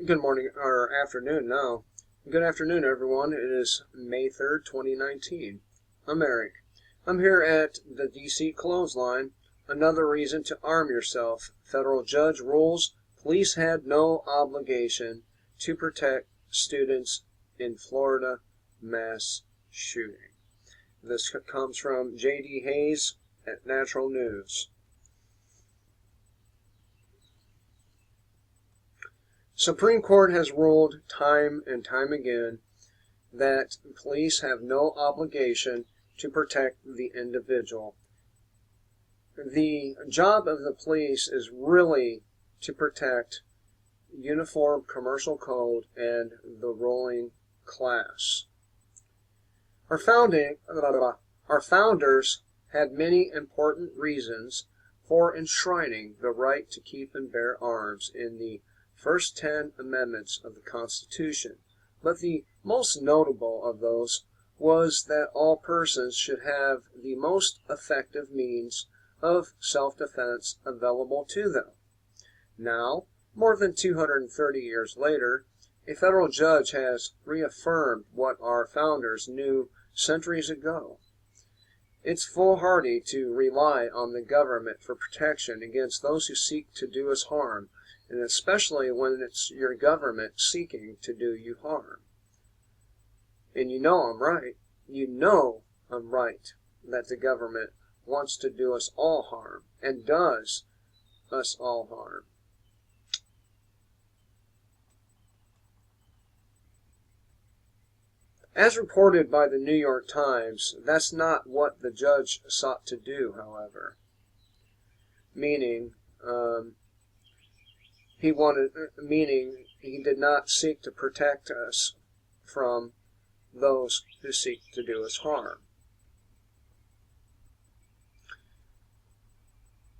Good morning, or afternoon now. Good afternoon, everyone. It is May 3rd, 2019. I'm Eric. I'm here at the DC Clothesline. Another reason to arm yourself. Federal judge rules police had no obligation to protect students in Florida mass shooting. This comes from J.D. Hayes at Natural News. Supreme Court has ruled time and time again that police have no obligation to protect the individual. The job of the police is really to protect Uniform Commercial Code and the ruling class. Our founders had many important reasons for enshrining the right to keep and bear arms in the first 10 amendments of the Constitution, but the most notable of those was that all persons should have the most effective means of self-defense available to them. Now, more than 230 years later, a federal judge has reaffirmed what our founders knew centuries ago. It's foolhardy to rely on the government for protection against those who seek to do us harm, and especially when it's your government seeking to do you harm. And you know I'm right. You know I'm right that the government wants to do us all harm, and does us all harm. As reported by the New York Times, that's not what the judge sought to do, however. Meaning he did not seek to protect us from those who seek to do us harm.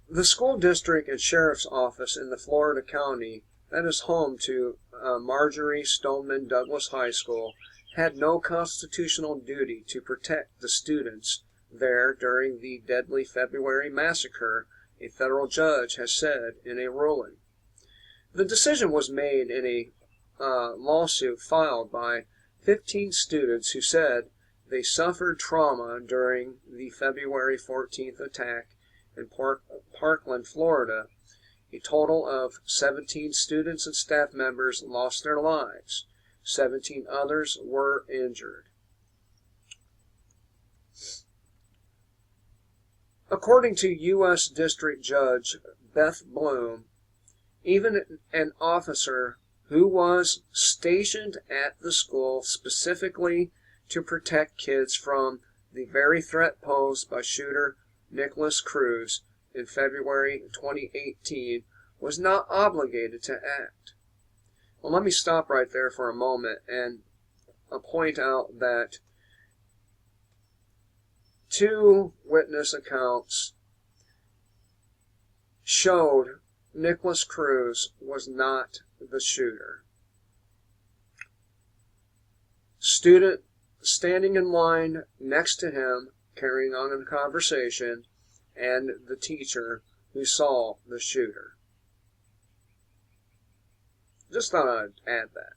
The school district and sheriff's office in the Florida county that is home to Marjory Stoneman Douglas High School had no constitutional duty to protect the students there during the deadly February massacre, a federal judge has said in a ruling. The decision was made in a lawsuit filed by 15 students who said they suffered trauma during the February 14th attack in Parkland, Florida. A total of 17 students and staff members lost their lives. 17 others were injured. According to U.S. District Judge Beth Bloom, even an officer who was stationed at the school specifically to protect kids from the very threat posed by shooter Nikolas Cruz in February 2018 was not obligated to act. Well, let me stop right there for a moment and point out that 2 witness accounts showed Nikolas Cruz was not the shooter. Student standing in line next to him, carrying on a conversation, and the teacher who saw the shooter. Just thought I'd add that.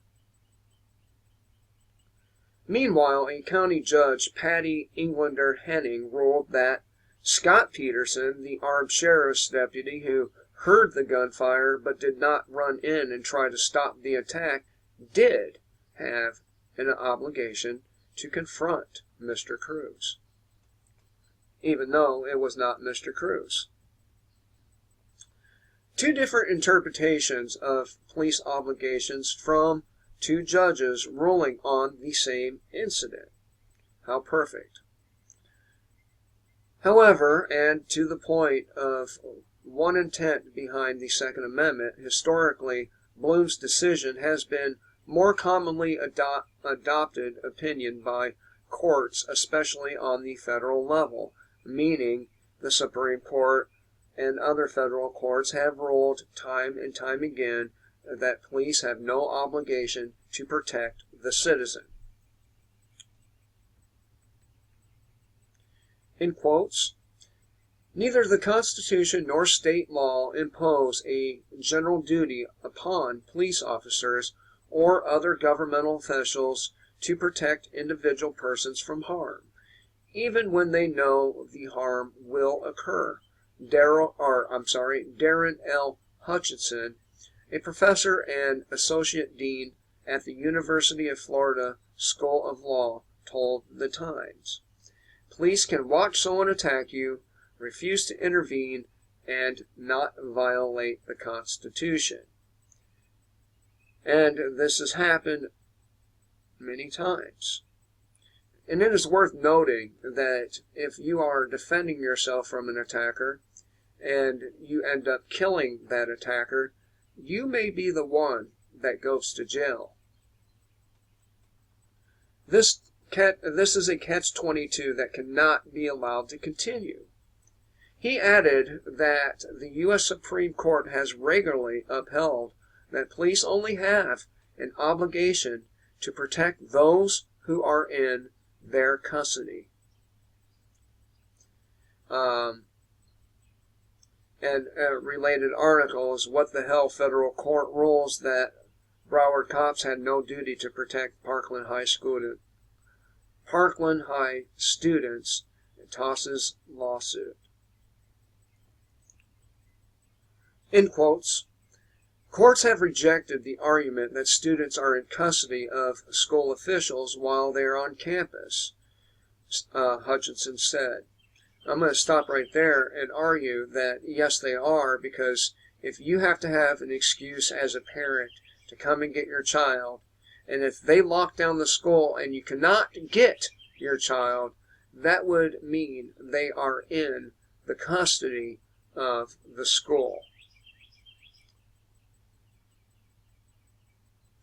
Meanwhile, a county judge, Patty Englander Henning, ruled that Scott Peterson, the armed sheriff's deputy who heard the gunfire but did not run in and try to stop the attack, did have an obligation to confront Mr. Cruz, even though it was not Mr. Cruz. 2 different interpretations of police obligations from 2 judges ruling on the same incident. How perfect. However, and to the point of one intent behind the Second Amendment, historically, Bloom's decision has been more commonly adopted opinion by courts, especially on the federal level, meaning the Supreme Court and other federal courts have ruled time and time again that police have no obligation to protect the citizen. In quotes, Neither the Constitution nor state law impose a general duty upon police officers or other governmental officials to protect individual persons from harm, even when they know the harm will occur. Darren L. Hutchinson, a professor and associate dean at the University of Florida School of Law, told The Times. Police can watch someone attack you, refuse to intervene, and not violate the Constitution. And this has happened many times. And it is worth noting that if you are defending yourself from an attacker and you end up killing that attacker, you may be the one that goes to jail. This is a catch-22 that cannot be allowed to continue. He added that the U.S. Supreme Court has regularly upheld that police only have an obligation to protect those who are in their custody. And a related article is What the Hell Federal Court Rules That Broward Cops Had No Duty to Protect Parkland High Students Tosses Lawsuit. In quotes, courts have rejected the argument that students are in custody of school officials while they are on campus, Hutchinson said. I'm going to stop right there and argue that yes, they are, because if you have to have an excuse as a parent to come and get your child, and if they lock down the school and you cannot get your child, that would mean they are in the custody of the school.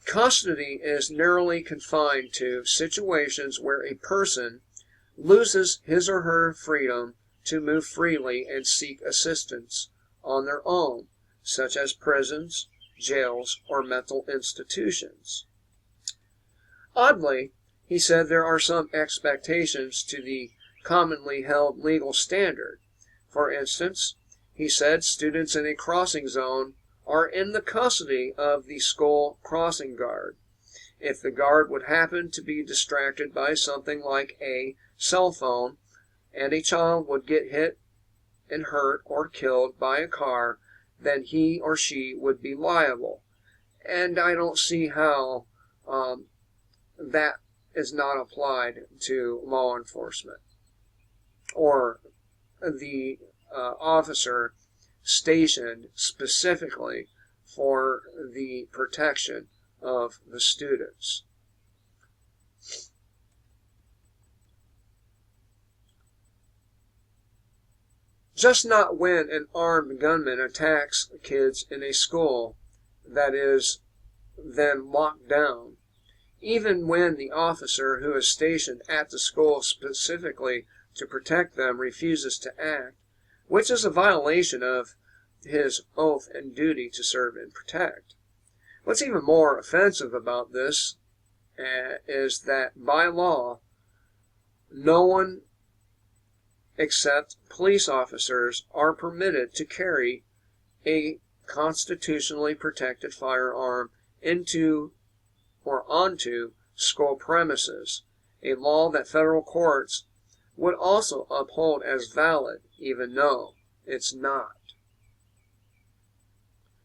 Custody is narrowly confined to situations where a person loses his or her freedom to move freely and seek assistance on their own, such as prisons, jails, or mental institutions. Oddly, he said there are some expectations to the commonly held legal standard. For instance, he said students in a crossing zone are in the custody of the school crossing guard. If the guard would happen to be distracted by something like a cell phone, and a child would get hit and hurt or killed by a car, then he or she would be liable. And I don't see how that is not applied to law enforcement or the officer stationed specifically for the protection of the students. Just not when an armed gunman attacks kids in a school that is then locked down. Even when the officer who is stationed at the school specifically to protect them refuses to act, which is a violation of his oath and duty to serve and protect. What's even more offensive about this is that by law, no one except police officers are permitted to carry a constitutionally protected firearm into or onto school premises, a law that federal courts would also uphold as valid, even though it's not.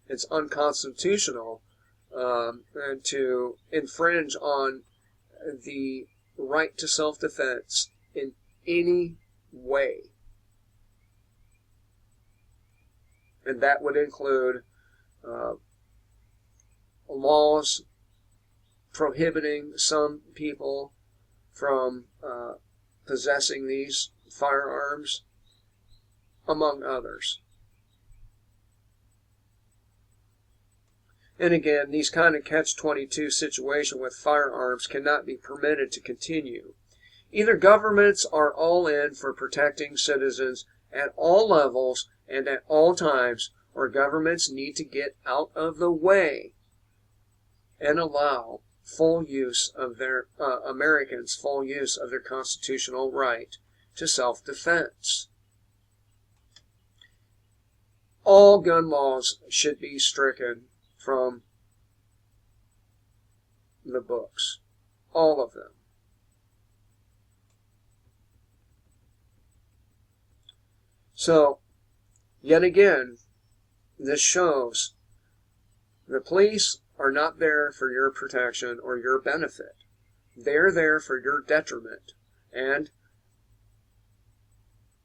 It's unconstitutional to infringe on the right to self-defense in any way. And that would include laws prohibiting some people from possessing these firearms, among others. And again, these kind of catch-22 situation with firearms cannot be permitted to continue. Either governments are all in for protecting citizens at all levels and at all times, or governments need to get out of the way and allow full use of their Americans' full use of their constitutional right to self-defense. all gun laws should be stricken from the books. All of them. So, yet again, this shows the police are not there for your protection or your benefit. They're there for your detriment. And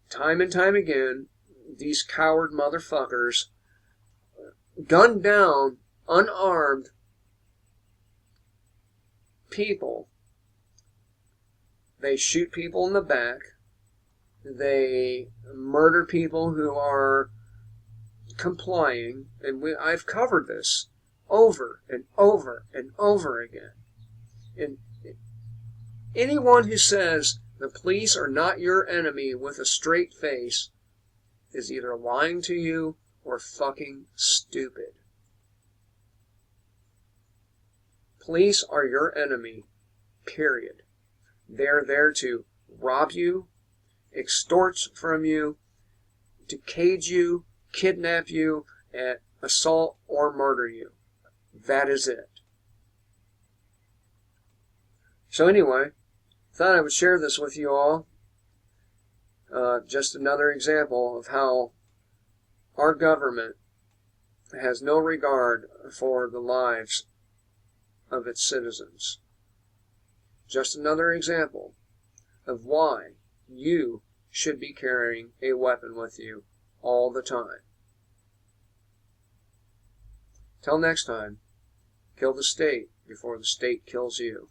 time again, these coward motherfuckers gun down unarmed people. They shoot people in the back. They murder people who are complying. And I've covered this over and over and over again. And anyone who says the police are not your enemy with a straight face is either lying to you or fucking stupid. Police are your enemy, period. They're there to rob you, extort from you, to cage you, kidnap you, and assault or murder you. That is it. So anyway, thought I would share this with you all. Just another example of how our government has no regard for the lives of its citizens. Just another example of why you should be carrying a weapon with you all the time. Till next time, kill the state before the state kills you.